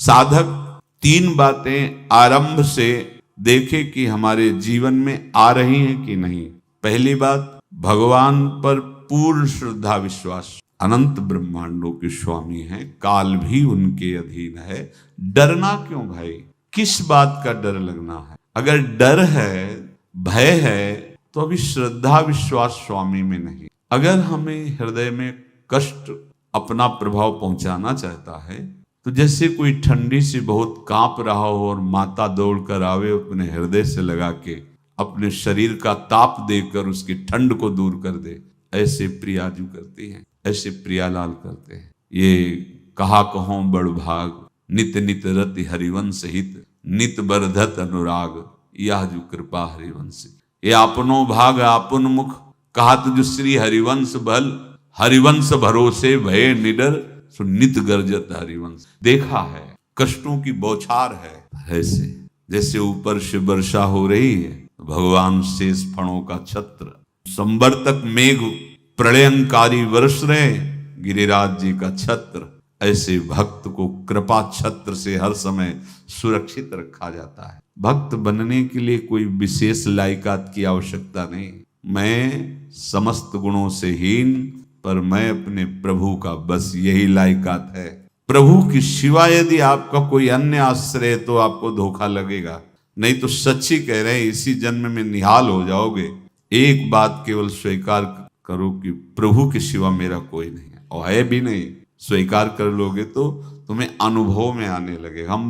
साधक तीन बातें आरंभ से देखे कि हमारे जीवन में आ रही हैं कि नहीं। पहली बात, भगवान पर पूर्ण श्रद्धा विश्वास। अनंत ब्रह्मांडों के स्वामी हैं, काल भी उनके अधीन है। डरना क्यों भाई? किस बात का डर लगना है? अगर डर है, भय है, तो अभी श्रद्धा विश्वास स्वामी में नहीं। अगर हमें हृदय में कष्ट अपना प्रभाव पहुंचाना चाहता है, तो जैसे कोई ठंडी से बहुत कांप रहा हो और माता दौड़ कर आवे, अपने हृदय से लगा के अपने शरीर का ताप देकर उसकी ठंड को दूर कर दे, ऐसे प्रियाजू करती हैं, ऐसे प्रियालाल करते हैं। ये कहा कहो बड़ भाग, नित नित रति हरिवंश हित, नित बरधत अनुराग, यह जो कृपा हरिवंश। ये आपनो भाग आपन मुख, कहा तुझ श्री हरिवंश बल, हरिवंश भरोसे भय निडर, सो नित गर्जत हरिवंश। देखा है कष्टों की बौछार है, ऐसे जैसे ऊपर से वर्षा हो रही है, भगवान शेष फणों का छत्र, संवर्तक मेघ प्रलयंकारी वर्ष रहे, गिरिराज जी का छत्र। ऐसे भक्त को कृपा छत्र से हर समय सुरक्षित रखा जाता है। भक्त बनने के लिए कोई विशेष लायकात की आवश्यकता नहीं। मैं समस्त गुणों से हीन, पर मैं अपने प्रभु का बस, यही लायकात है। प्रभु की सिवा यदि आपका कोई अन्य आश्रय है तो आपको धोखा लगेगा। नहीं तो सच्ची कह रहे हैं, इसी जन्म में निहाल हो जाओगे। एक बात केवल स्वीकार करो कि प्रभु की सिवा मेरा कोई नहीं है, और है भी नहीं। स्वीकार कर लोगे तो तुम्हें अनुभव में आने लगे। हम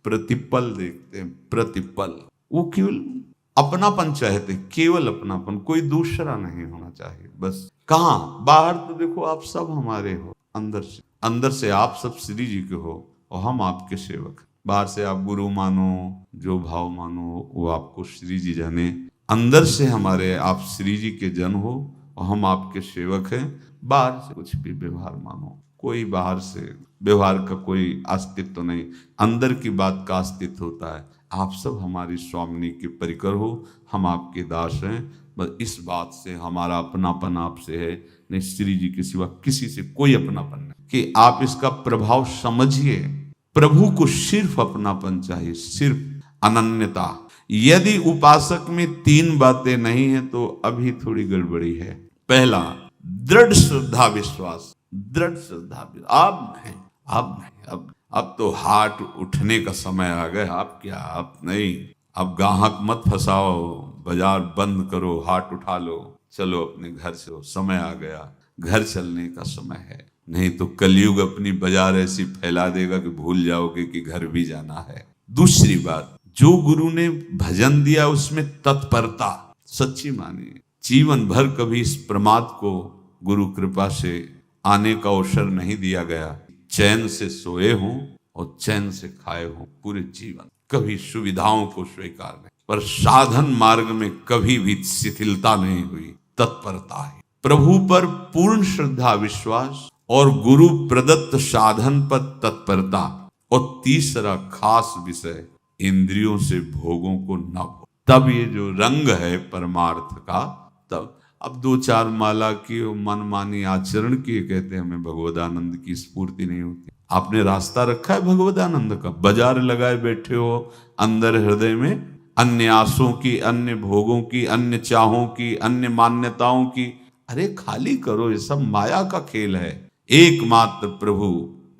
प्रतिपल देखते हैं, प्रतिपल। वो केवल अपनापन चाहते, केवल अपनापन, कोई दूसरा नहीं होना चाहिए बस। कहाँ? बाहर तो देखो आप सब हमारे हो, अंदर से आप सब श्री जी के हो और हम आपके सेवक। बाहर से आप गुरु मानो, जो भाव मानो, वो आपको श्री जी जाने। अंदर से हमारे आप श्री जी के जन हो और हम आपके सेवक हैं। बाहर से कुछ भी व्यवहार मानो, कोई बाहर से व्यवहार का कोई अस्तित्व नहीं, अंदर की बात का अस्तित्व होता है। आप सब हमारी स्वामिनी के परिकर हो, हम आपके दास हैं। बस इस बात से हमारा अपनापन आपसे है, नहीं श्री जी के सिवा किसी से कोई अपनापन नहीं। कि आप इसका प्रभाव समझिए। प्रभु को सिर्फ अपनापन चाहिए, सिर्फ अनन्यता। यदि उपासक में तीन बातें नहीं है तो अभी थोड़ी गड़बड़ी है। पहला, दृढ़ श्रद्धा विश्वास। दृढ़ श्रद्धा, अब तो हाथ उठने का समय आ गया। आप क्या, आप नहीं, अब गाहक मत फंसाओ, बाजार बंद करो, हाथ उठा लो, चलो अपने घर से, समय आ गया, घर चलने का समय है। नहीं तो कलयुग अपनी बाजार ऐसी फैला देगा कि भूल जाओगे कि घर भी जाना है। दूसरी बात, जो गुरु ने भजन दिया उसमें तत्परता सच्ची मानिए। जीवन भर कभी इस प्रमाद को गुरु कृपा से आने का अवसर नहीं दिया गया। चैन से सोए हों और चैन से खाए हों पूरे जीवन, कभी सुविधाओं को स्वीकार नहीं, पर साधन मार्ग में कभी भी शिथिलता नहीं हुई, तत्परता है। प्रभु पर पूर्ण श्रद्धा विश्वास और गुरु प्रदत्त साधन पर तत्परता। और तीसरा खास विषय, इंद्रियों से भोगों को न भोग। तब ये जो रंग है परमार्थ का, तब अब दो चार माला की मनमानी आचरण की कहते हैं हमें भगवदानंद की स्फूर्ति नहीं होती। आपने रास्ता रखा है भगवदानंद का, बाजार लगाए बैठे हो अंदर हृदय में, अन्य आसों की, अन्य भोगों की, अन्य चाहों की, अन्य मान्यताओं की। अरे खाली करो, ये सब माया का खेल है। एकमात्र प्रभु,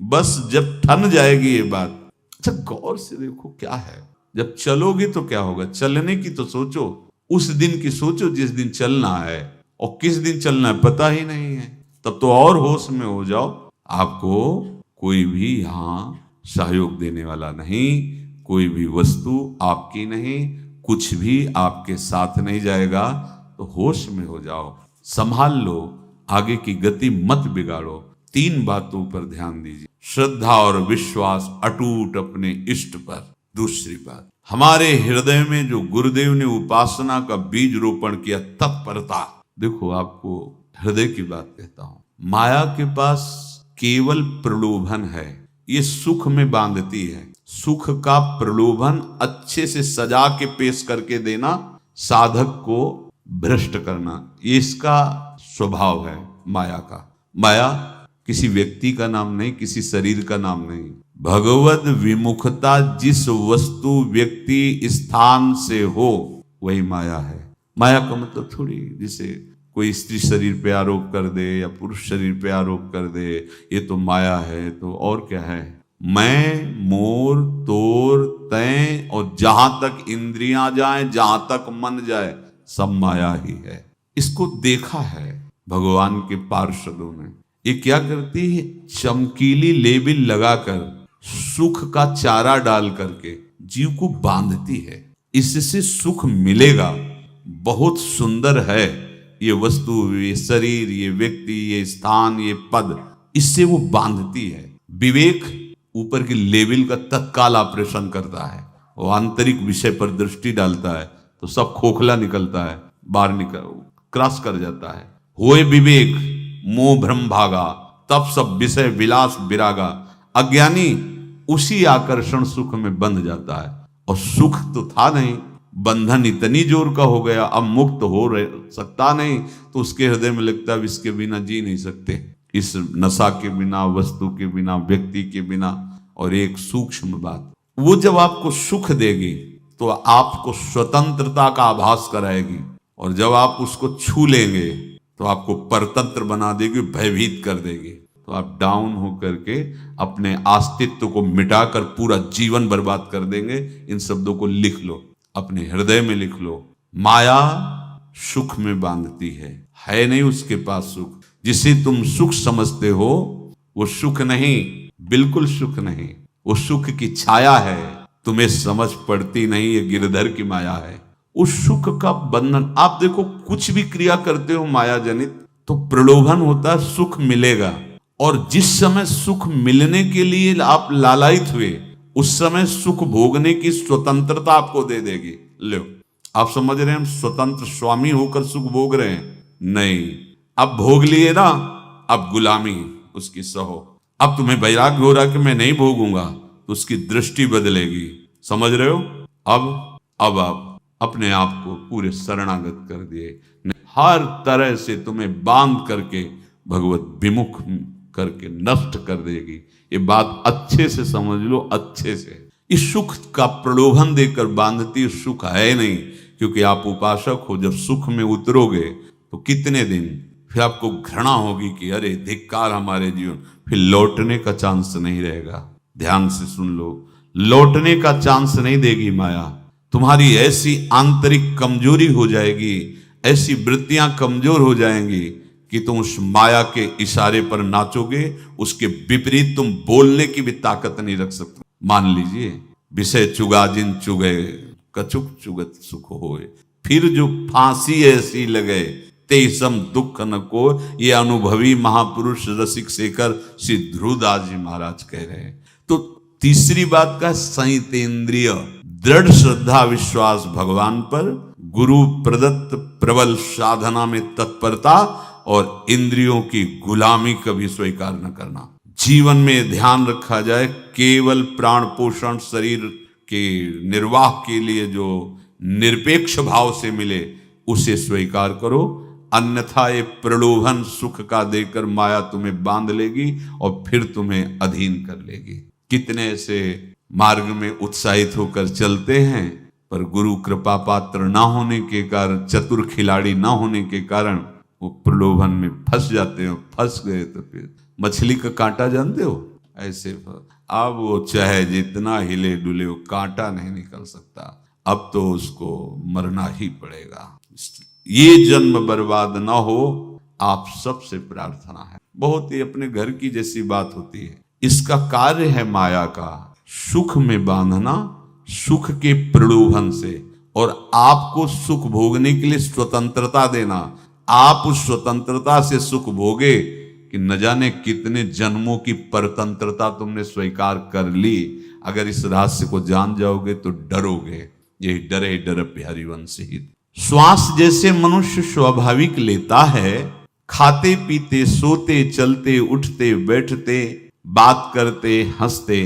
बस जब ठन जाएगी ये बात। अच्छा गौर से देखो क्या है, जब चलोगे तो क्या होगा। चलने की तो सोचो, उस दिन की सोचो जिस दिन चलना है, और किस दिन चलना है पता ही नहीं है। तब तो और होश में हो जाओ। आपको कोई भी यहाँ सहयोग देने वाला नहीं, कोई भी वस्तु आपकी नहीं, कुछ भी आपके साथ नहीं जाएगा। तो होश में हो जाओ, संभाल लो, आगे की गति मत बिगाड़ो। तीन बातों पर ध्यान दीजिए, श्रद्धा और विश्वास अटूट अपने इष्ट पर। दूसरी बात, हमारे हृदय में जो गुरुदेव ने उपासना का बीज रोपण किया, तत्परता। देखो आपको हृदय की बात कहता हूं, माया के पास केवल प्रलोभन है, ये सुख में बांधती है। सुख का प्रलोभन अच्छे से सजा के पेश करके देना, साधक को भ्रष्ट करना, ये इसका स्वभाव है माया का। माया किसी व्यक्ति का नाम नहीं, किसी शरीर का नाम नहीं, भगवद विमुखता जिस वस्तु व्यक्ति स्थान से हो वही माया है। माया का मतलब थोड़ी जिसे कोई स्त्री शरीर पे आरोप कर दे या पुरुष शरीर पे आरोप कर दे ये तो माया है, तो और क्या है? मैं, मोर, तोर, तय और जहां तक इंद्रियां जाएं, जहां तक मन जाए, सब माया ही है। इसको देखा है भगवान के पार्षदों ने। ये क्या करती है? चमकीली लेबिल लगाकर, सुख का चारा डाल करके जीव को बांधती है। इससे सुख मिलेगा, बहुत सुंदर है ये वस्तु, ये शरीर, ये व्यक्ति, ये स्थान, ये पद, इससे वो बांधती है। विवेक ऊपर की लेवल का तत्काल ऑपरेशन करता है, वो आंतरिक विषय पर दृष्टि डालता है तो सब खोखला निकलता है, बाहर निकल क्रॉस कर जाता है। होए विवेक मोह भ्रम भागा, तब सब विषय विलास विरागा। अज्ञानी उसी आकर्षण सुख में बंध जाता है, और सुख तो था नहीं, बंधन इतनी जोर का हो गया, अब मुक्त हो सकता नहीं, तो उसके हृदय में लगता है इसके बिना जी नहीं सकते, इस नशा के बिना, वस्तु के बिना, व्यक्ति के बिना। और एक सूक्ष्म बात, वो जब आपको सुख देगी तो आपको स्वतंत्रता का आभास कराएगी, और जब आप उसको छू लेंगे तो आपको परतंत्र बना देगी, भयभीत कर देगी। तो आप डाउन होकर के अपने अस्तित्व को मिटाकर पूरा जीवन बर्बाद कर देंगे। इन शब्दों को लिख लो, अपने हृदय में लिख लो। माया सुख में बांधती है नहीं उसके पास सुख। जिसे तुम सुख समझते हो वो सुख नहीं, बिल्कुल सुख नहीं, वो सुख की छाया है, तुम्हें समझ पड़ती नहीं, ये गिरधर की माया है। उस सुख का बंधन, आप देखो कुछ भी क्रिया करते हो माया जनित तो प्रलोभन होता है सुख मिलेगा, और जिस समय सुख मिलने के लिए आप लालायित हुए उस समय सुख भोगने की स्वतंत्रता आपको दे देगी। लो, आप समझ रहे हैं हम स्वतंत्र स्वामी होकर सुख भोग रहे हैं? नहीं, अब भोग लिए ना, अब गुलामी उसकी सहो। अब तुम्हें वैराग्य हो रहा कि मैं नहीं भोगूंगा, तो उसकी दृष्टि बदलेगी। समझ रहे हो? अब आप अपने आप को पूरे शरणागत कर दिए, हर तरह से तुम्हें बांध करके भगवत विमुख करके नष्ट कर देगी। ये बात अच्छे से समझ लो, अच्छे से। इस सुख का प्रलोभन देकर बांधती सुख है नहीं, क्योंकि आप उपासक हो। जब सुख में उतरोगे तो कितने दिन फिर आपको घृणा होगी कि अरे धिक्कार हमारे जीवन, फिर लौटने का चांस नहीं रहेगा। ध्यान से सुन लो, लौटने का चांस नहीं देगी माया। तुम्हारी ऐसी आंतरिक कमजोरी हो जाएगी, ऐसी वृत्तियां कमजोर हो जाएंगी कि तुम उस माया के इशारे पर नाचोगे, उसके विपरीत तुम बोलने की भी ताकत नहीं रख सकते। मान लीजिए, विषय चुगा जिन चुगे, कछुक चुगत सुख होए, फिर जो फांसी ऐसी लगे ते सम दुख न को। ये अनुभवी महापुरुष रसिक शेखर श्री ध्रुवदास जी महाराज कह रहे हैं। तो तीसरी बात का संयतेंद्रिय, दृढ़ श्रद्धा विश्वास भगवान पर, गुरु प्रदत्त प्रबल साधना में तत्परता, और इंद्रियों की गुलामी कभी स्वीकार न करना। जीवन में ध्यान रखा जाए, केवल प्राण पोषण शरीर के निर्वाह के लिए जो निरपेक्ष भाव से मिले उसे स्वीकार करो, अन्यथा ये प्रलोभन सुख का देकर माया तुम्हें बांध लेगी और फिर तुम्हें अधीन कर लेगी। कितने ऐसे मार्ग में उत्साहित होकर चलते हैं, पर गुरु कृपा पात्र ना होने के कारण, चतुर खिलाड़ी ना होने के कारण वो प्रलोभन में फंस जाते हो। फंस गए तो फिर मछली का कांटा जानते हो, ऐसे अब वो चाहे जितना हिले डुले वो कांटा नहीं निकल सकता, अब तो उसको मरना ही पड़ेगा। ये जन्म बर्बाद ना हो, आप सबसे प्रार्थना है। बहुत ही अपने घर की जैसी बात होती है। इसका कार्य है माया का सुख में बांधना, सुख के प्रलोभन से, और आपको सुख भोगने के लिए स्वतंत्रता देना। आप उस स्वतंत्रता से सुख भोगे कि न जाने कितने जन्मों की परतंत्रता तुमने स्वीकार कर ली। अगर इस रहस्य को जान जाओगे तो डरोगे। यही डरे डर प्यारी वंश हित। श्वास जैसे मनुष्य स्वाभाविक लेता है, खाते पीते सोते चलते उठते बैठते बात करते हंसते,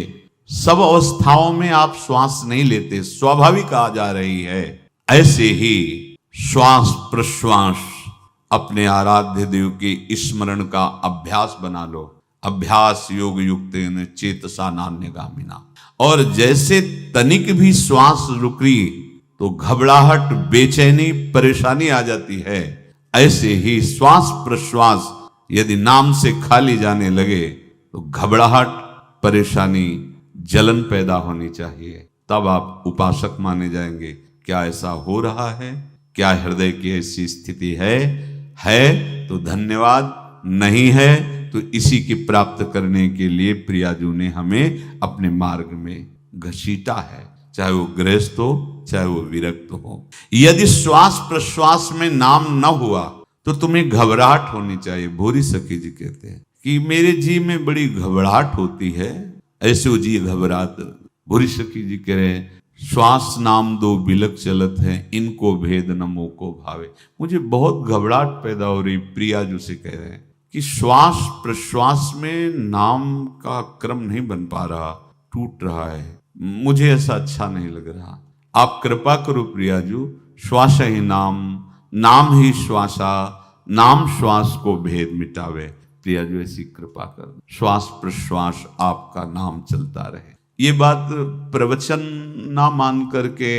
सब अवस्थाओं में आप श्वास नहीं लेते, स्वाभाविक आ जा रही है। ऐसे ही श्वास प्रश्वास अपने आराध्य देव के स्मरण का अभ्यास बना लो। अभ्यास योग युक्तेन चेतसा नान्यगामिना। और जैसे तनिक भी श्वास रुकी तो घबराहट, बेचैनी, परेशानी आ जाती है, ऐसे ही श्वास प्रश्वास यदि नाम से खाली जाने लगे तो घबराहट, परेशानी, जलन पैदा होनी चाहिए। तब आप उपासक माने जाएंगे। क्या ऐसा हो रहा है? क्या हृदय की ऐसी स्थिति है तो धन्यवाद, नहीं है तो इसी की प्राप्त करने के लिए प्रियाजू ने हमें अपने मार्ग में घसीटा है, चाहे वो गृहस्थ हो चाहे वो विरक्त हो। यदि श्वास प्रश्वास में नाम न हुआ तो तुम्हें घबराहट होनी चाहिए। भूरी सखी जी कहते हैं कि मेरे जी में बड़ी घबराहट होती है, ऐसे वो जी घबरात। भूरी सखी जी कह रहे हैं श्वास नाम दो बिलक चलत है, इनको भेद न मोको भावे। मुझे बहुत घबराहट पैदा हो रही। प्रियाजू से कह रहे हैं कि श्वास प्रश्वास में नाम का क्रम नहीं बन पा रहा, टूट रहा है, मुझे ऐसा अच्छा नहीं लग रहा। आप कृपा करो प्रियाजू, श्वास ही नाम, नाम ही श्वासा, नाम श्वास को भेद मिटावे। प्रियाजू ऐसी कृपा कर, श्वास प्रश्वास आपका नाम चलता रहे। ये बात प्रवचन ना मान करके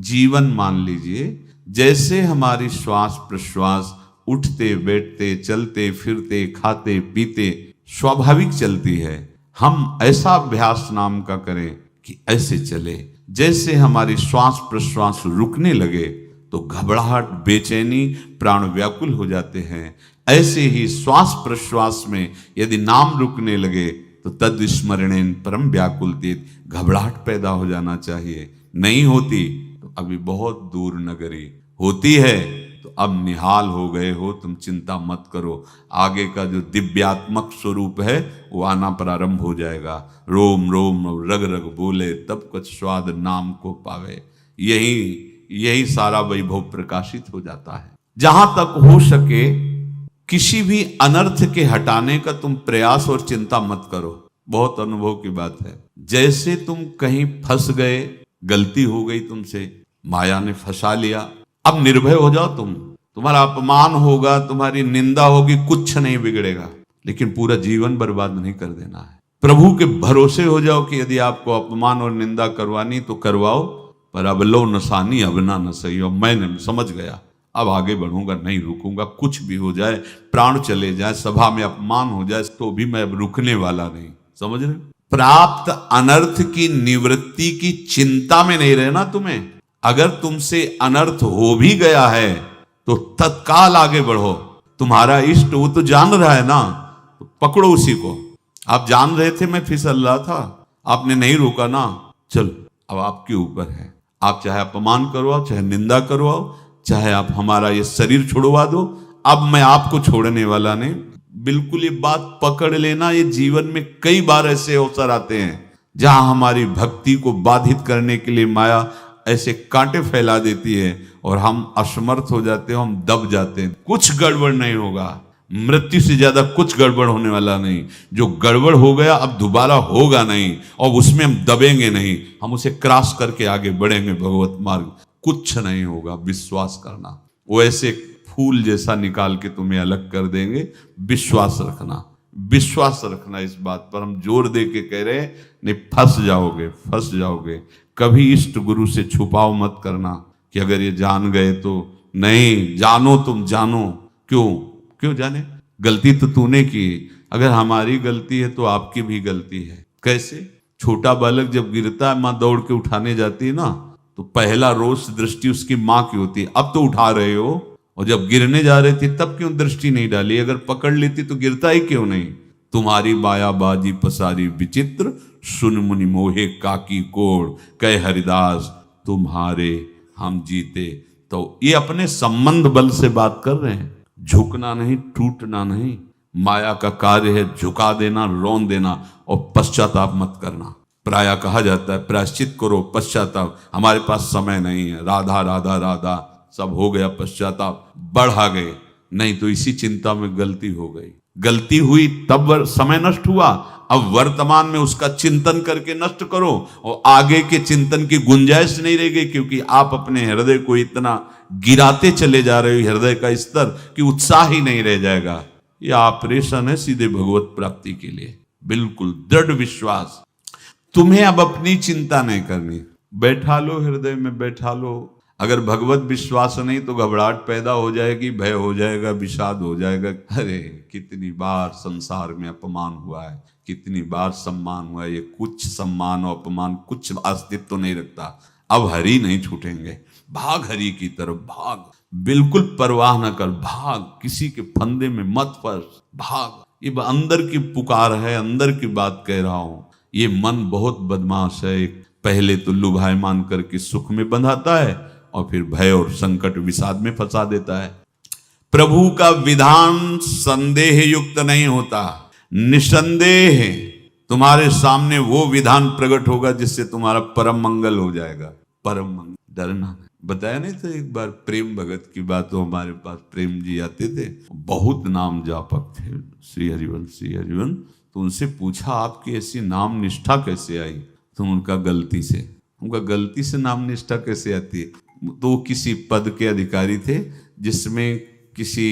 जीवन मान लीजिए। जैसे हमारी श्वास प्रश्वास उठते बैठते चलते फिरते खाते पीते स्वाभाविक चलती है, हम ऐसा अभ्यास नाम का करें कि ऐसे चले। जैसे हमारी श्वास प्रश्वास रुकने लगे तो घबराहट, बेचैनी, प्राण व्याकुल हो जाते हैं, ऐसे ही श्वास प्रश्वास में यदि नाम रुकने लगे तो तद स्मरणेन परम व्याकुल तीत, घबराहट पैदा हो जाना चाहिए। नहीं होती तो अभी बहुत दूर नगरी, होती है तो अब निहाल हो गए हो, तुम चिंता मत करो। आगे का जो दिव्यात्मक स्वरूप है वो आना प्रारंभ हो जाएगा। रोम रोम रग रग बोले तब कुछ स्वाद नाम को पावे। यही सारा वैभव प्रकाशित हो जाता है। जहां तक हो सके किसी भी अनर्थ के हटाने का तुम प्रयास और चिंता मत करो। बहुत अनुभव की बात है। जैसे तुम कहीं फंस गए, गलती हो गई तुमसे, माया ने फंसा लिया, अब निर्भय हो जाओ। तुम्हारा अपमान होगा, तुम्हारी निंदा होगी, कुछ नहीं बिगड़ेगा, लेकिन पूरा जीवन बर्बाद नहीं कर देना है। प्रभु के भरोसे हो जाओ कि यदि आपको अपमान और निंदा करवानी तो करवाओ, पर अब लो नसानी अब ना न सही हो। मैंने समझ गया, अब आगे बढ़ूंगा, नहीं रुकूंगा। कुछ भी हो जाए, प्राण चले जाए, सभा में अपमान हो जाए, तो भी मैं अब रुकने वाला नहीं। समझ रहे? प्राप्त अनर्थ की निवृत्ति की चिंता में नहीं रहना तुम्हें। अगर तुमसे अनर्थ हो भी गया है तो तत्काल आगे बढ़ो। तुम्हारा इष्ट वो तो जान रहा है ना, तो पकड़ो उसी को। आप जान रहे थे मैं फिसल रहा था, आपने नहीं रोका ना, चलो अब आपके ऊपर है। आप चाहे अपमान करवाओ, चाहे निंदा करवाओ, चाहे आप हमारा ये शरीर छुड़वा दो, अब मैं आपको छोड़ने वाला नहीं। बिल्कुल ये बात पकड़ लेना। ये जीवन में कई बार ऐसे अवसर आते हैं जहां हमारी भक्ति को बाधित करने के लिए माया ऐसे कांटे फैला देती है और हम असमर्थ हो जाते हैं, हम दब जाते हैं। कुछ गड़बड़ नहीं होगा, मृत्यु से ज्यादा कुछ गड़बड़ होने वाला नहीं। जो गड़बड़ हो गया अब दोबारा होगा नहीं, और उसमें हम दबेंगे नहीं, हम उसे क्रॉस करके आगे बढ़ेंगे भगवत मार्ग। कुछ नहीं होगा, विश्वास करना। वो ऐसे फूल जैसा निकाल के तुम्हें अलग कर देंगे। विश्वास रखना, विश्वास रखना। इस बात पर हम जोर दे के कह रहे हैं, नहीं फंस जाओगे, फंस जाओगे। कभी इष्ट गुरु से छुपाओ मत करना कि अगर ये जान गए तो। नहीं, जानो, तुम जानो। क्यों जाने? गलती तो तूने की। अगर हमारी गलती है तो आपकी भी गलती है। कैसे? छोटा बालक जब गिरता है, माँ दौड़ के उठाने जाती है ना, तो पहला रोष दृष्टि उसकी माँ की होती है। अब तो उठा रहे हो, और जब गिरने जा रहे थे तब क्यों दृष्टि नहीं डाली? अगर पकड़ लेती तो गिरता ही क्यों नहीं? तुम्हारी बायाबाजी पसारी विचित्र, सुन मुनि मोहे काकी कोड़, कह हरिदास तुम्हारे हम जीते। तो ये अपने संबंध बल से बात कर रहे हैं। झुकना नहीं, टूटना नहीं। माया का कार्य है झुका देना, रौन देना, और पश्चाताप मत करना। प्रायः कहा जाता है प्रायश्चित करो, पश्चाताप। हमारे पास समय नहीं है। राधा राधा राधा सब हो गया, पश्चाताप बढ़ा गए। नहीं तो इसी चिंता में गलती हो गई, गलती हुई तब समय नष्ट हुआ। अब वर्तमान में उसका चिंतन करके नष्ट करो, और आगे के चिंतन की गुंजाइश नहीं रह गई, क्योंकि आप अपने हृदय को इतना गिराते चले जा रहे हो, हृदय का स्तर, कि उत्साह ही नहीं रह जाएगा। ये ऑपरेशन है सीधे भगवत प्राप्ति के लिए। बिल्कुल दृढ़ विश्वास। तुम्हें अब अपनी चिंता नहीं करनी, बैठा लो हृदय में, बैठा लो। अगर भगवत विश्वास नहीं तो घबराहट पैदा हो जाएगी, भय हो जाएगा, विषाद हो जाएगा। अरे कितनी बार संसार में अपमान हुआ है, कितनी बार सम्मान हुआ है, ये कुछ सम्मान और अपमान कुछ अस्तित्व तो नहीं रखता। अब हरि नहीं छूटेंगे, भाग हरि की तरफ भाग, बिल्कुल परवाह न कर, भाग, किसी के फंदे में मत फंस, भाग। ये अंदर की पुकार है, अंदर की बात कह रहा हूं। ये मन बहुत बदमाश है, पहले तो लुभायमान करके सुख में बंधाता है और फिर भय और संकट विषाद में फंसा देता है। प्रभु का विधान संदेह युक्त नहीं होता, निसंदेह तुम्हारे सामने वो विधान प्रकट होगा जिससे तुम्हारा परम मंगल हो जाएगा। परम मंगल, डरना। बताया नहीं था एक बार प्रेम भगत की बात, तो हमारे पास प्रेम जी आते थे, बहुत नाम जापक थे, श्री हरिवंश श्री हरिवंश। तो उनसे पूछा आपकी ऐसी नाम निष्ठा कैसे आई? तो उनका गलती से नाम निष्ठा कैसे आती है? तो किसी पद के अधिकारी थे जिसमें किसी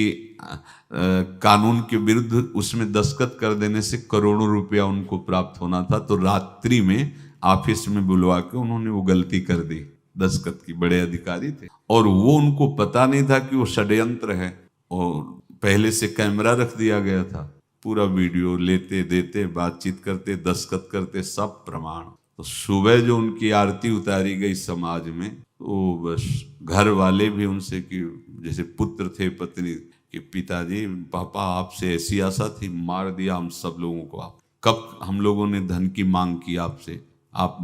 कानून के विरुद्ध उसमें दस्तखत कर देने से करोड़ों रुपया उनको प्राप्त होना था। तो रात्रि में ऑफिस में बुलवा के उन्होंने वो गलती कर दी दस्तखत की। बड़े अधिकारी थे और वो उनको पता नहीं था कि वो षड्यंत्र है, और पहले से कैमरा रख दिया गया था, पूरा वीडियो लेते देते, बातचीत करते, दस्तखत करते, सब प्रमाण। तो सुबह जो उनकी आरती उतारी गई समाज में, तो बस घर वाले भी उनसे कि जैसे पुत्र थे पत्नी कि पिताजी पापा आपसे ऐसी आशा थी, मार दिया हम सब लोगों को। आप कब हम लोगों ने धन की मांग की आपसे, आप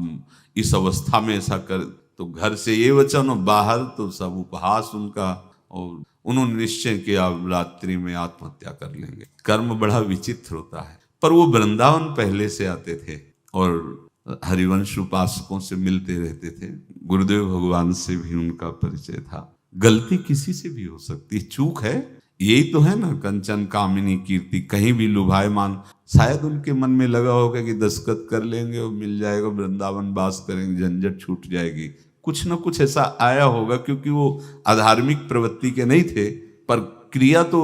इस अवस्था में ऐसा कर। तो घर से ये वचन और बाहर तो सब उपहास उनका, और उन्होंने निश्चय किया रात्रि में आत्महत्या कर लेंगे। कर्म बड़ा विचित्र होता है। पर वो वृंदावन पहले से आते थे और हरिवंश उपासकों से मिलते रहते थे, गुरुदेव भगवान से भी उनका परिचय था। गलती किसी से भी हो सकती, चूक है, यही तो है ना। कंचन कामिनी कीर्ति, कहीं भी लुभायमान। शायद उनके मन में लगा होगा कि दस्तखत कर लेंगे और मिल जाएगा, वृंदावन वास करेंगे, झंझट छूट जाएगी। कुछ न कुछ ऐसा आया होगा, क्योंकि वो अधार्मिक प्रवृत्ति के नहीं थे, पर क्रिया तो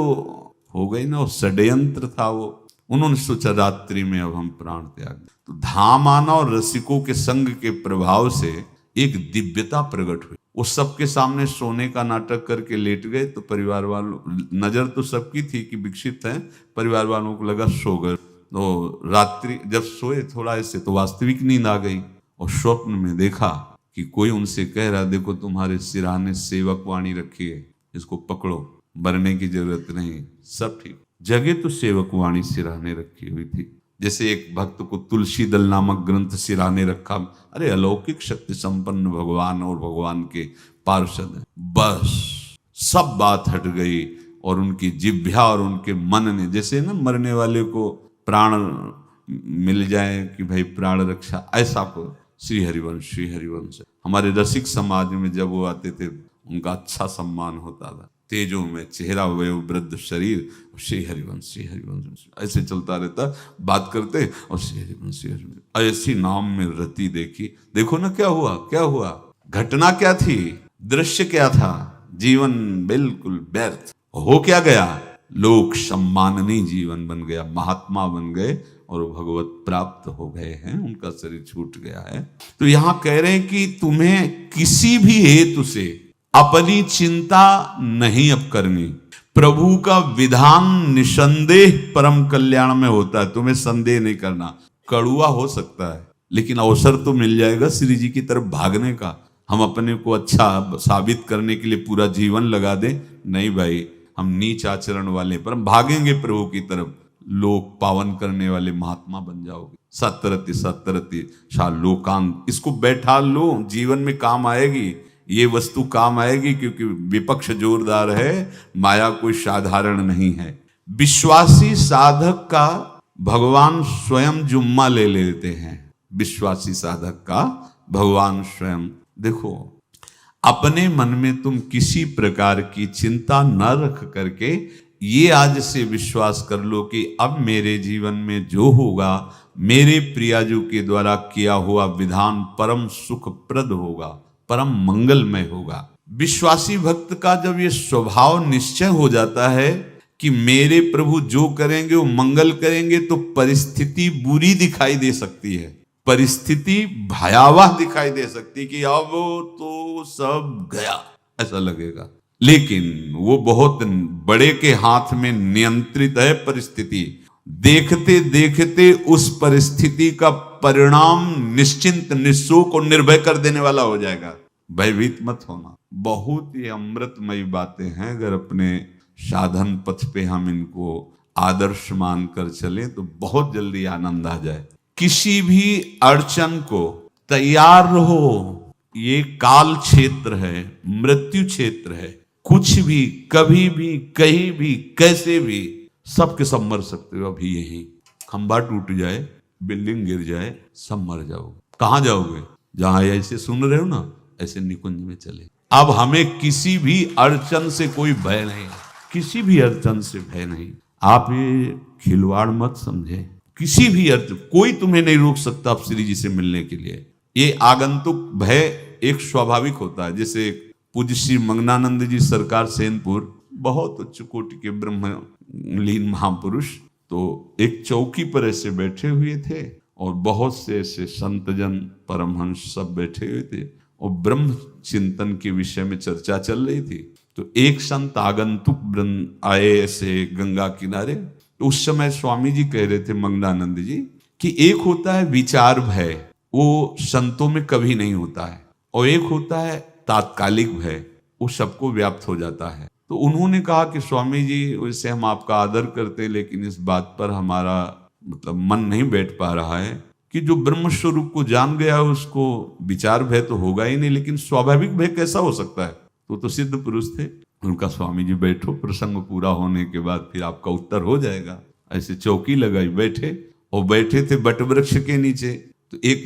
हो गई ना, वो षड्यंत्र था वो। उन्होंने सोचा रात्रि में अब हम प्राण त्याग। तो धाम आना और रसिकों के संग के प्रभाव से एक दिव्यता प्रकट हुई। वो सबके सामने सोने का नाटक करके लेट गए। तो परिवार वालों, नजर तो सबकी थी कि विकसित है, परिवार वालों को लगा सो गए। तो रात्रि जब सोए थोड़ा ऐसे, तो वास्तविक नींद आ गई और स्वप्न में देखा कि कोई उनसे कह रहा, देखो तुम्हारे सिरहाने सेवक वाणी रखी है, इसको पकड़ो, मरने की जरूरत नहीं, सब ठीक। जगह तो सेवक वाणी सिरहाने रखी हुई थी, जैसे एक भक्त को तुलसी दल नामक ग्रंथ सिरहाने रखा। अरे अलौकिक शक्ति संपन्न भगवान और भगवान के पार्षद। बस सब बात हट गई और उनकी जिह्वा और उनके मन ने, जैसे ना मरने वाले को प्राण मिल जाए कि भाई प्राण रक्षा, ऐसा को श्री हरिवंश हमारे रसिक समाज में जब वो आते थे उनका अच्छा सम्मान होता था। तेजों में चेहरा, वयो वृद्ध शरीर, श्री हरिवंश ऐसे चलता रहता, बात करते और श्री हरिवंश ऐसी नाम में रति देखी। देखो ना क्या हुआ, घटना क्या थी, दृश्य क्या था, जीवन बिल्कुल व्यर्थ हो क्या गया, लोक सम्माननीय जीवन बन गया, महात्मा बन गए और भगवत प्राप्त हो गए हैं, उनका शरीर छूट गया है। तो यहां कह रहे हैं कि तुम्हें किसी भी हेतु से अपनी चिंता नहीं अब करनी। प्रभु का विधान निसंदेह परम कल्याण में होता है, तुम्हें संदेह नहीं करना। कड़ुआ हो सकता है लेकिन अवसर तो मिल जाएगा श्री जी की तरफ भागने का। हम अपने को अच्छा साबित करने के लिए पूरा जीवन लगा दें, नहीं भाई, हम नीच आचरण वाले पर हम भागेंगे प्रभु की तरफ, लोक पावन करने वाले महात्मा बन जाओगे। सतरति शाह लोकांत, इसको बैठा लो, जीवन में काम आएगी, ये वस्तु काम आएगी, क्योंकि विपक्ष जोरदार है, माया कोई साधारण नहीं है। विश्वासी साधक का भगवान स्वयं जुम्मा ले लेते हैं। विश्वासी साधक का भगवान स्वयं। देखो, अपने मन में तुम किसी प्रकार की चिंता न रख करके ये आज से विश्वास कर लो कि अब मेरे जीवन में जो होगा, मेरे प्रियाजू के द्वारा किया हुआ विधान परम सुखप्रद होगा, परम मंगलमय होगा। विश्वासी भक्त का जब ये स्वभाव निश्चय हो जाता है कि मेरे प्रभु जो करेंगे वो मंगल करेंगे, तो परिस्थिति बुरी दिखाई दे सकती है, परिस्थिति भयावह दिखाई दे सकती है कि अब तो सब गया ऐसा लगेगा, लेकिन वो बहुत बड़े के हाथ में नियंत्रित है परिस्थिति। देखते देखते उस परिस्थिति का परिणाम निश्चिंत, निःशोक और निर्भय कर देने वाला हो जाएगा। भयभीत मत होना। बहुत ही अमृतमयी बातें हैं, अगर अपने साधन पथ पे हम इनको आदर्श मानकर चलें तो बहुत जल्दी आनंद आ जाए। किसी भी अड़चन को तैयार रहो, ये काल क्षेत्र है, मृत्यु क्षेत्र है, कुछ भी कभी भी कहीं भी कैसे भी सबके सब मर सकते हो। अभी यही खंबा टूट जाए, बिल्डिंग गिर जाए, सब मर जाओगे। कहां जाओगे? जहां ऐसे सुन रहे हो ना, ऐसे निकुंज में चले। अब हमें किसी भी अड़चन से कोई भय नहीं, किसी भी अड़चन से भय नहीं। आप ये खिलवाड़ मत समझे, किसी भी अर्थ कोई तुम्हें नहीं रोक सकता आप श्री जी से मिलने के लिए। ये आगंतुक भय एक स्वाभाविक होता है। जैसे पूज्य श्री मंगनानंद जी सरकार सेनपुर, बहुत उच्च कोटि के ब्रह्मलीन महापुरुष, तो एक चौकी पर ऐसे बैठे हुए थे और बहुत से ऐसे संतजन परमहंस सब बैठे हुए थे और ब्रह्म चिंतन के विषय में चर्चा चल रही थी। तो एक संत आगंतुक आए ऐसे गंगा किनारे। तो उस समय स्वामी जी कह रहे थे मंगनानंद जी कि एक होता है विचार भय, वो संतों में कभी नहीं होता है, और एक होता है तात्कालिक भय, वो सबको व्याप्त हो जाता है। तो उन्होंने कहा कि स्वामी जी वैसे हम आपका आदर करते हैं, लेकिन इस बात पर हमारा मतलब मन नहीं बैठ पा रहा है कि जो ब्रह्म स्वरूप को जान गया है उसको विचार भय तो होगा ही नहीं, लेकिन स्वाभाविक भय कैसा हो सकता है? तो सिद्ध पुरुष थे। उनका स्वामी जी बैठो, प्रसंग पूरा होने के बाद फिर आपका उत्तर हो जाएगा। ऐसे चौकी लगाई बैठे, और बैठे थे बट वृक्ष के नीचे। तो एक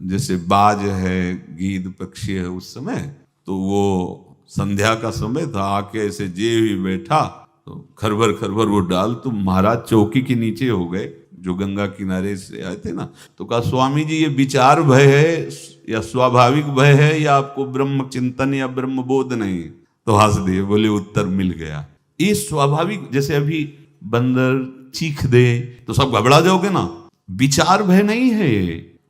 जैसे बाज है, गीद पक्षी है, उस समय तो वो संध्या का समय था, आके ऐसे जे ही बैठा तो खरबर खरबर वो डाल, तो महाराज चौकी के नीचे हो गए जो गंगा किनारे से आए थे ना। तो कहा स्वामी जी ये विचार भय है या स्वाभाविक भय है या आपको ब्रह्म चिंतन या ब्रह्म बोध नहीं? तो हंस दिए, बोले उत्तर मिल गया। ये स्वाभाविक, जैसे अभी बंदर चीख दे तो सब घबरा जाओगे ना, विचार भय नहीं है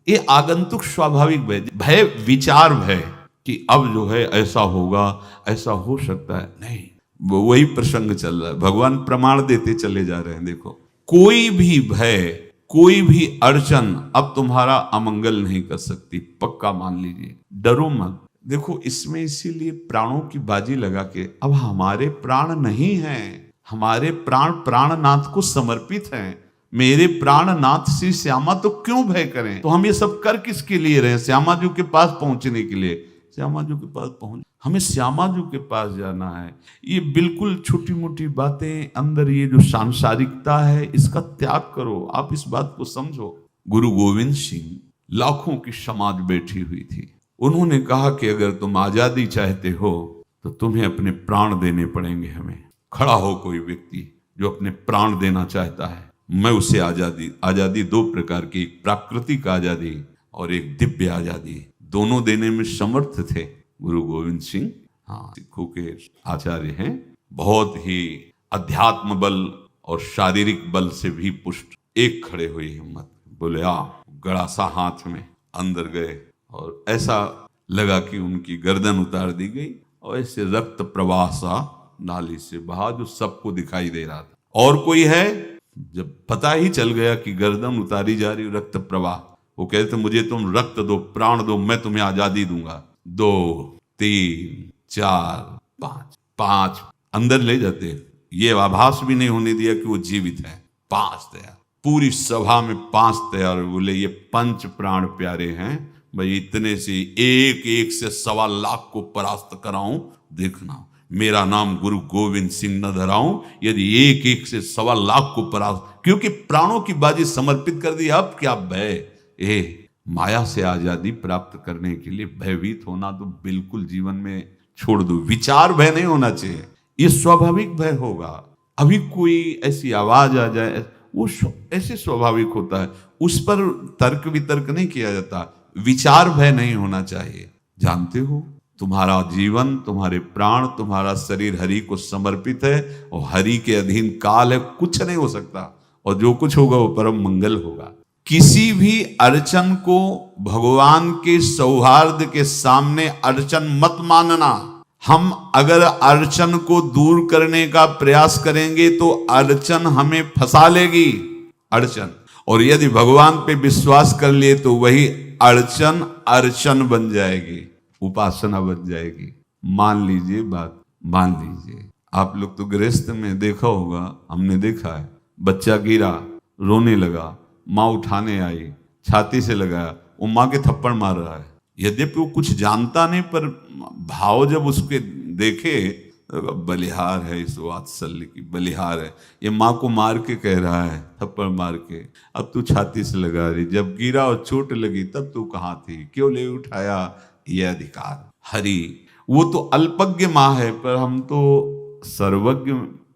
ये आगंतुक स्वाभाविक भय। भय विचार भय कि अब जो है ऐसा होगा, ऐसा हो सकता है, नहीं। वही प्रसंग चल रहा है, भगवान प्रमाण देते चले जा रहे हैं। देखो कोई भी भय, कोई भी अड़चन अब तुम्हारा अमंगल नहीं कर सकती, पक्का मान लीजिए। डरो मत। देखो इसमें इसीलिए प्राणों की बाजी लगा के, अब हमारे प्राण नहीं हैं, हमारे प्राण प्राणनाथ को समर्पित हैं। मेरे प्राणनाथ श्री श्यामा, तो क्यों भय करें? तो हम ये सब कर किसके लिए रहे? श्यामा जी के पास पहुंचने के लिए। श्यामा जी के पास पहुंच, हमें श्यामा जी के पास जाना है। ये बिल्कुल छोटी मोटी बातें, अंदर ये जो सांसारिकता है इसका त्याग करो। आप इस बात को समझो। गुरु गोविंद सिंह, लाखों की समाज बैठी हुई थी, उन्होंने कहा कि अगर तुम आजादी चाहते हो तो तुम्हें अपने प्राण देने पड़ेंगे। हमें खड़ा हो कोई व्यक्ति जो अपने प्राण देना चाहता है, मैं उसे आजादी दो प्रकार की, एक प्राकृतिक आजादी और एक दिव्य आजादी, दोनों देने में समर्थ थे गुरु गोविंद सिंह। हाँ, सिखों के आचार्य हैं, बहुत ही अध्यात्म बल और शारीरिक बल से भी पुष्ट। एक खड़े हुए हिम्मत, बोले आ, गड़ासा हाथ में अंदर गए और ऐसा लगा कि उनकी गर्दन उतार दी गई और ऐसे रक्त प्रवाह सा नाली से बहा, जो सबको दिखाई दे रहा था। और कोई है? जब पता ही चल गया कि गर्दन उतारी जा रही, रक्त प्रवाह, वो कहते मुझे तुम रक्त दो, प्राण दो, मैं तुम्हें आजादी दूंगा। 2 3 4 5 अंदर ले जाते, ये आभास भी नहीं होने दिया कि वो जीवित है। 5 तैयार, पूरी सभा में 5 तैयार। बोले ये पंच प्राण प्यारे हैं भाई, इतने से एक एक से 1.25 लाख को परास्त कराऊं, देखना मेरा नाम गुरु गोविंद सिंह न धराऊं, यदि एक एक से 1.25 लाख को परास्त, क्योंकि प्राणों की बाजी समर्पित कर दी। अब क्या भय? माया से आजादी प्राप्त करने के लिए भयभीत होना तो बिल्कुल जीवन में छोड़ दो। विचार भय नहीं होना चाहिए, ये स्वाभाविक भय होगा। अभी कोई ऐसी आवाज आ जाए, वो ऐसे स्वाभाविक होता है, उस पर तर्क वितर्क नहीं किया जाता। विचार भय नहीं होना चाहिए। जानते हो तुम्हारा जीवन, तुम्हारे प्राण, तुम्हारा शरीर हरि को समर्पित है और हरि के अधीन काल है, कुछ नहीं हो सकता, और जो कुछ होगा वो परम मंगल होगा। किसी भी अड़चन को भगवान के सौहार्द के सामने अड़चन मत मानना। हम अगर अड़चन को दूर करने का प्रयास करेंगे तो अड़चन हमें फंसा लेगी, अड़चन। और यदि भगवान पे विश्वास कर लिए तो वही अड़चन अर्चन बन जाएगी, उपासना बन जाएगी। मान लीजिए बात, मान लीजिए आप लोग तो गृहस्थ में देखा होगा, हमने देखा है, बच्चा गिरा, रोने लगा, माँ उठाने आई, छाती से लगाया, वो माँ के थप्पड़ मार रहा है। यद्यपि वो कुछ जानता नहीं, पर भाव जब उसके देखे तो बलिहार है, इस वात्सल्य की बलिहार है, ये माँ को मार के कह रहा है, थप्पड़ मार के, अब तू छाती से लगा रही, जब गिरा और चोट लगी तब तू कहाँ थी, क्यों ले उठाया, ये अधिकार। हरि वो तो अल्पज्ञ माँ है, पर हम तो सर्वज्ञ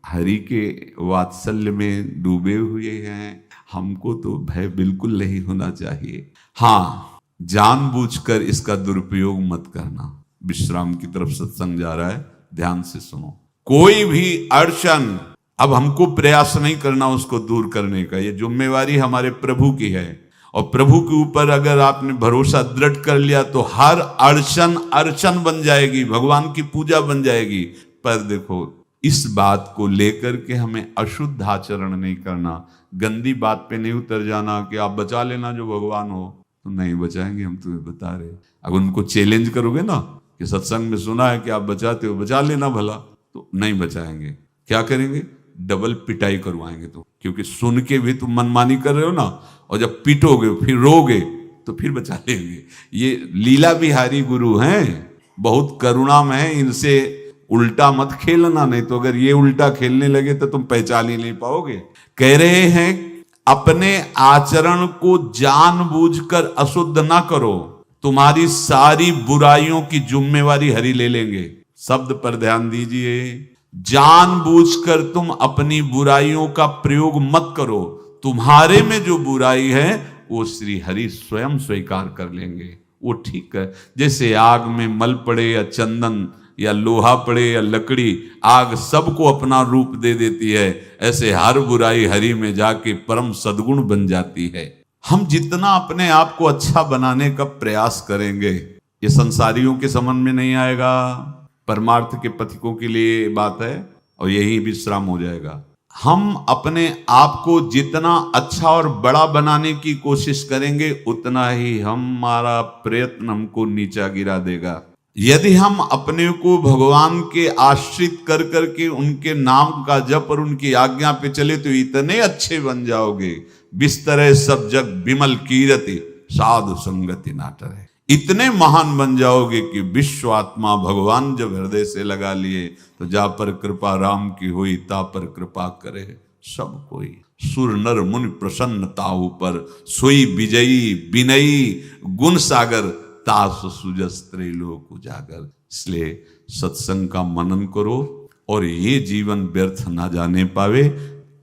हरि के वात्सल्य में डूबे हुए हैं। हमको तो भय बिल्कुल नहीं होना चाहिए। हाँ, जानबूझकर इसका दुरुपयोग मत करना। विश्राम की तरफ सत्संग जा रहा है, ध्यान से सुनो। कोई भी अड़चन अब हमको प्रयास नहीं करना उसको दूर करने का, ये जिम्मेवारी हमारे प्रभु की है। और प्रभु के ऊपर अगर आपने भरोसा दृढ़ कर लिया तो हर अड़चन अर्चन बन जाएगी, भगवान की पूजा बन जाएगी। पर देखो, इस बात को लेकर के हमें अशुद्ध आचरण नहीं करना, गंदी बात पे नहीं उतर जाना कि आप बचा लेना जो भगवान हो, तो नहीं बचाएंगे, हम तुम्हें बता रहे। अगर उनको चैलेंज करोगे ना कि सत्संग में सुना है कि आप बचाते हो, बचा लेना भला, तो नहीं बचाएंगे। क्या करेंगे? डबल पिटाई करवाएंगे। तो क्योंकि सुन के भी तुम मनमानी कर रहे हो ना, और जब पीटोगे फिर रोगे तो फिर बचा लेंगे। ये लीला बिहारी गुरु हैं, बहुत करुणा में है, इनसे उल्टा मत खेलना, नहीं तो अगर ये उल्टा खेलने लगे तो तुम पहचान ही नहीं पाओगे। कह रहे हैं अपने आचरण को जानबूझकर अशुद्ध ना करो, तुम्हारी सारी बुराइयों की जिम्मेवारी हरि ले लेंगे। शब्द पर ध्यान दीजिए, जानबूझकर तुम अपनी बुराइयों का प्रयोग मत करो, तुम्हारे में जो बुराई है वो श्री हरि स्वयं स्वीकार कर लेंगे। वो ठीक है, जैसे आग में मल पड़े या चंदन या लोहा पड़े या लकड़ी, आग सबको अपना रूप दे देती है, ऐसे हर बुराई हरि में जाके परम सद्गुण बन जाती है। हम जितना अपने आप को अच्छा बनाने का प्रयास करेंगे, ये संसारियों के समझ में नहीं आएगा, परमार्थ के पथिकों के लिए बात है, और यही विश्राम हो जाएगा। हम अपने आप को जितना अच्छा और बड़ा बनाने की कोशिश करेंगे, उतना ही हमारा प्रयत्न हमको नीचा गिरा देगा। यदि हम अपने को भगवान के आश्रित कर करके उनके नाम का जप और उनकी आज्ञा पे चले तो इतने अच्छे बन जाओगे, बिस्तरे सब जग बिमल कीरति साधु संगति नाटर है। इतने महान बन जाओगे कि विश्व आत्मा भगवान जब हृदय से लगा लिए तो जा पर कृपा राम की हुई, ता पर कृपा करे सब कोई। सुर नर मुनि प्रसन्नता ऊपर, सोई विजयी विनयी गुण सागर, तास सुजस त्रैलोक उजागर। इसलिए सत्संग का मनन करो और ये जीवन व्यर्थ ना जाने पावे।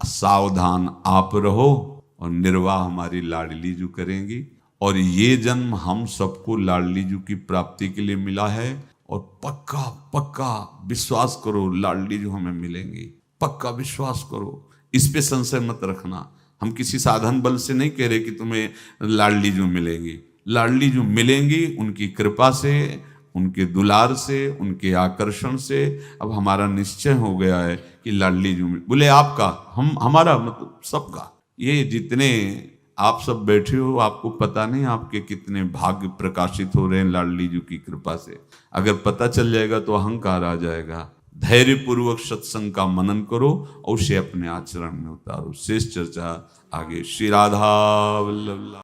सावधान आप रहो, और निर्वाह हमारी लाडली जू करेंगी। और ये जन्म हम सबको लाडली जू की प्राप्ति के लिए मिला है, और पक्का पक्का विश्वास करो लाडली जू हमें मिलेंगी, पक्का विश्वास करो, इस पे संशय मत रखना। हम किसी साधन बल से नहीं कह रहे कि तुम्हें लाडली जू मिलेंगी, लाडली जो मिलेंगी उनकी कृपा से, उनके दुलार से, उनके आकर्षण से। अब हमारा निश्चय हो गया है कि लाडली जो बोले आपका, हम हमारा मतलब सबका। ये जितने आप सब बैठे हो, आपको पता नहीं आपके कितने भाग्य प्रकाशित हो रहे हैं लाडली जी की कृपा से। अगर पता चल जाएगा तो अहंकार आ जाएगा। धैर्य पूर्वक सत्संग का मनन करो और उसे अपने आचरण में उतारो। शेष चर्चा आगे। श्री राधा वल्लभ।